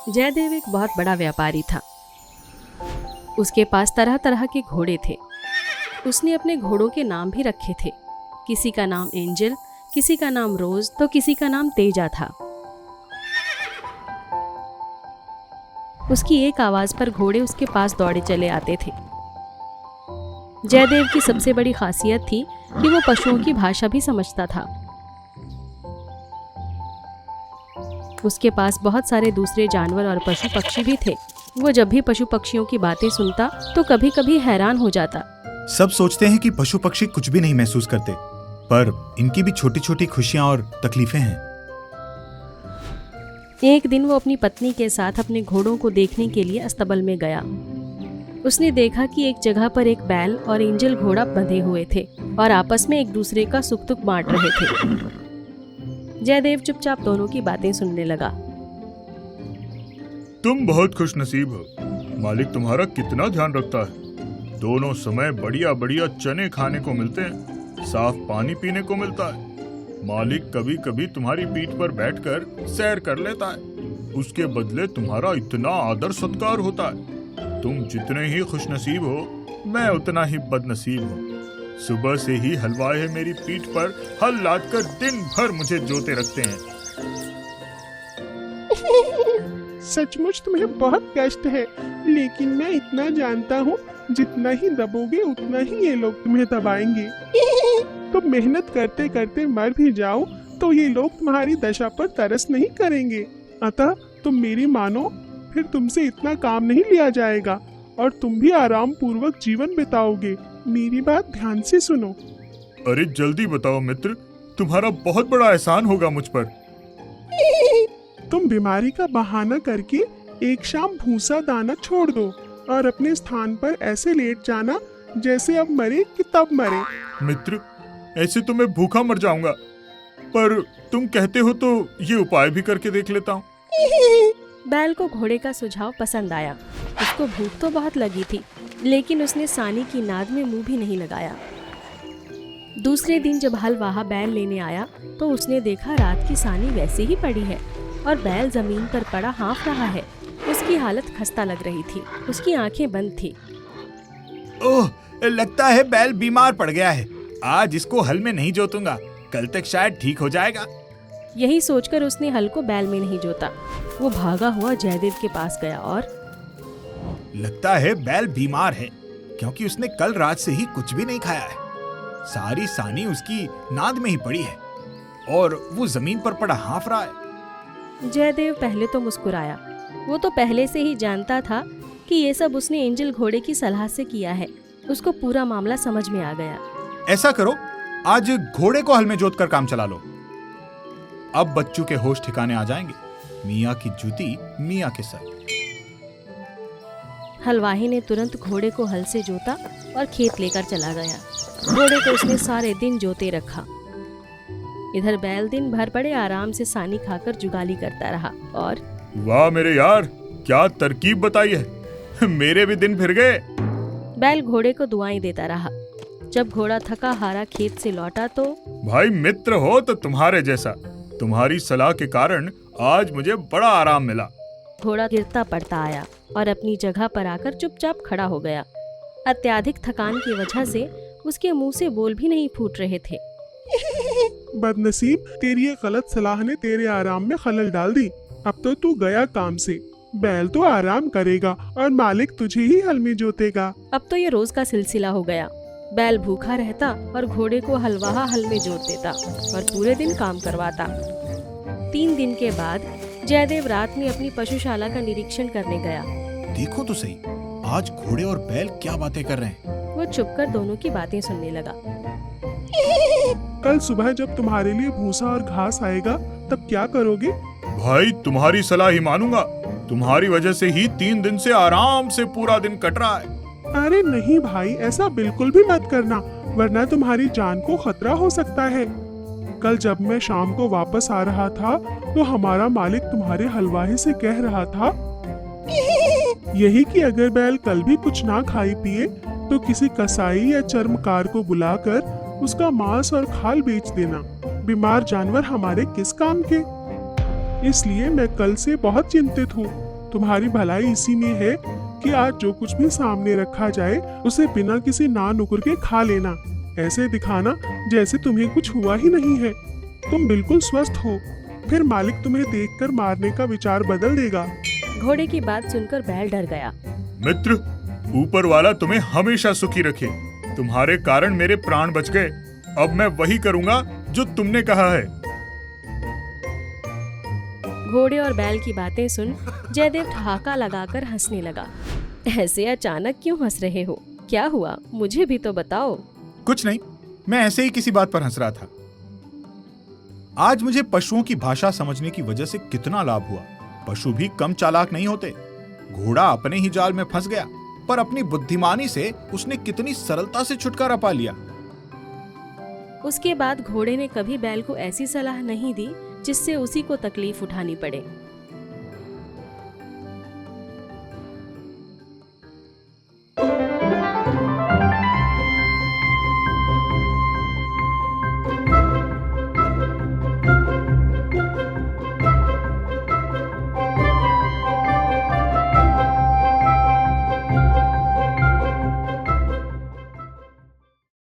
जयदेव एक बहुत बड़ा व्यापारी था। उसके पास तरह तरह के घोड़े थे। उसने अपने घोड़ों के नाम भी रखे थे। किसी का नाम एंजल, किसी का नाम रोज, तो किसी का नाम तेजा था। उसकी एक आवाज पर घोड़े उसके पास दौड़े चले आते थे। जयदेव की सबसे बड़ी खासियत थी कि वो पशुओं की भाषा भी समझता था। उसके पास बहुत सारे दूसरे जानवर और पशु पक्षी भी थे। वो जब भी पशु पक्षियों की बातें सुनता तो कभी कभी हैरान हो जाता। सब सोचते हैं कि पशु पक्षी कुछ भी नहीं महसूस करते, पर इनकी भी छोटी छोटी खुशियां और तकलीफें हैं। एक दिन वो अपनी पत्नी के साथ अपने घोड़ों को देखने के लिए अस्तबल में गया। उसने देखा कि एक जगह पर एक बैल और एंजल घोड़ा बंधे हुए थे और आपस में एक दूसरे का सुख दुख बांट रहे थे। जयदेव चुपचाप दोनों की बातें सुनने लगा। तुम बहुत खुशनसीब हो। मालिक तुम्हारा कितना ध्यान रखता है। दोनों समय बढ़िया बढ़िया चने खाने को मिलते हैं, साफ पानी पीने को मिलता है। मालिक कभी कभी तुम्हारी पीठ पर बैठकर सैर कर लेता है। उसके बदले तुम्हारा इतना आदर सत्कार होता है। तुम जितने ही खुशनसीब हो, मैं उतना ही बदनसीब हूँ। सुबह से ही हलवाई मेरी पीठ पर हल लादकर दिन भर मुझे जोते रखते हैं। सचमुच तुम्हें बहुत कष्ट है, लेकिन मैं इतना जानता हूँ, जितना ही दबोगे उतना ही ये लोग तुम्हें दबाएंगे। तुम मेहनत करते करते मर भी जाओ तो ये लोग तुम्हारी दशा पर तरस नहीं करेंगे। अतः तुम मेरी मानो, फिर तुमसे इतना काम नहीं लिया जाएगा और तुम भी आराम पूर्वक जीवन बिताओगे। मेरी बात ध्यान से सुनो। अरे जल्दी बताओ मित्र, तुम्हारा बहुत बड़ा एहसान होगा मुझ पर। तुम बीमारी का बहाना करके एक शाम भूसा दाना छोड़ दो और अपने स्थान पर ऐसे लेट जाना जैसे अब मरे कि तब मरे। मित्र, ऐसे तो मैं भूखा मर जाऊंगा, पर तुम कहते हो तो ये उपाय भी करके देख लेता हूँ। बैल को घोड़े का सुझाव पसंद आया। उसको भूख तो बहुत लगी थी, लेकिन उसने सानी की नाद में मुंह भी नहीं लगाया। दूसरे दिन जब हलवाहा बैल लेने आया तो उसने देखा रात की सानी वैसे ही पड़ी है और बैल जमीन पर पड़ा हाँफ रहा है। उसकी हालत खस्ता लग रही थी। उसकी आंखें बंद थी। ओह, लगता है बैल बीमार पड़ गया है। आज इसको हल में नहीं जोतूंगा, कल तक शायद ठीक हो जाएगा। यही सोचकर उसने हल को बैल में नहीं जोता। वो भागा हुआ जयदेव के पास गया और लगता है बैल बीमार है, क्योंकि उसने कल रात से ही कुछ भी नहीं खाया है। सारी सानी उसकी नाद में ही पड़ी है और वो जमीन पर पड़ा हाँफ रहा है। जयदेव पहले तो मुस्कुराया। वो तो पहले से ही जानता था कि ये सब उसने एंजल घोड़े की सलाह से किया है। उसको पूरा मामला समझ में आ गया। ऐसा करो, आज घोड़े को हल में जोत कर काम चला लो। अब बच्चों के होश ठिकाने आ जाएंगे। मियाँ की जूती मियाँ के सर। हलवाही ने तुरंत घोड़े को हल से जोता और खेत लेकर चला गया। घोड़े को उसने सारे दिन जोते रखा। इधर बैल दिन भर बड़े आराम से सानी खाकर जुगाली करता रहा। और वाह मेरे यार, क्या तरकीब बताई है। मेरे भी दिन फिर गए। बैल घोड़े को दुआएं देता रहा। जब घोड़ा थका हारा खेत से लौटा तो भाई, मित्र हो तो तुम्हारे जैसा। तुम्हारी सलाह के कारण आज मुझे बड़ा आराम मिला। घोड़ा गिरता पड़ता आया और अपनी जगह पर आकर चुपचाप खड़ा हो गया। अत्याधिक थकान की वजह से उसके मुंह से बोल भी नहीं फूट रहे थे। बदनसीब, तेरी ये गलत सलाह ने तेरे आराम में खलल डाल दी। अब तो तू गया काम से। बैल तो आराम करेगा और मालिक तुझे ही हल में जोतेगा। अब तो ये रोज का सिलसिला हो गया। बैल भूखा रहता और घोड़े को हलवाहा हल में जोत देता और पूरे दिन काम करवाता। 3 दिन के बाद जयदेव रात में अपनी पशुशाला का निरीक्षण करने गया। देखो तो सही, आज घोड़े और बैल क्या बातें कर रहे हैं। वो चुपकर दोनों की बातें सुनने लगा। कल सुबह जब तुम्हारे लिए भूसा और घास आएगा तब क्या करोगे? भाई, तुम्हारी सलाह ही मानूंगा। तुम्हारी वजह से ही 3 दिन से आराम से पूरा दिन कट रहा है। अरे नहीं भाई, ऐसा बिल्कुल भी मत करना, वरना तुम्हारी जान को खतरा हो सकता है। कल जब मैं शाम को वापस आ रहा था तो हमारा मालिक तुम्हारे हलवाई से कह रहा था यही कि अगर बैल कल भी कुछ ना खाई पिए तो किसी कसाई या चर्मकार को बुलाकर उसका मांस और खाल बेच देना। बीमार जानवर हमारे किस काम के? इसलिए मैं कल से बहुत चिंतित हूँ। तुम्हारी भलाई इसी में है कि आज जो कुछ भी सामने रखा जाए उसे बिना किसी ना नुकुर के खा लेना, ऐसे दिखाना जैसे तुम्हें कुछ हुआ ही नहीं है। तुम बिल्कुल स्वस्थ हो, फिर मालिक तुम्हें देखकर मारने का विचार बदल देगा। घोड़े की बात सुनकर बैल डर गया। मित्र, ऊपर वाला तुम्हें हमेशा सुखी रखे। तुम्हारे कारण मेरे प्राण बच गए। अब मैं वही करूंगा जो तुमने कहा है। घोड़े और बैल की बातें सुन जयदेव ठहाका लगाकर हंसने लगा। ऐसे अचानक क्यों हंस रहे हो? क्या हुआ, मुझे भी तो बताओ। कुछ नहीं, मैं ऐसे ही किसी बात पर हंस रहा था। आज मुझे पशुओं की भाषा समझने की वजह से कितना लाभ हुआ। पशु भी कम चालाक नहीं होते। घोड़ा अपने ही जाल में फंस गया, पर अपनी बुद्धिमानी से उसने कितनी सरलता से छुटकारा पा लिया। उसके बाद घोड़े ने कभी बैल को ऐसी सलाह नहीं दी जिससे उसी को तकलीफ उठानी पड़े।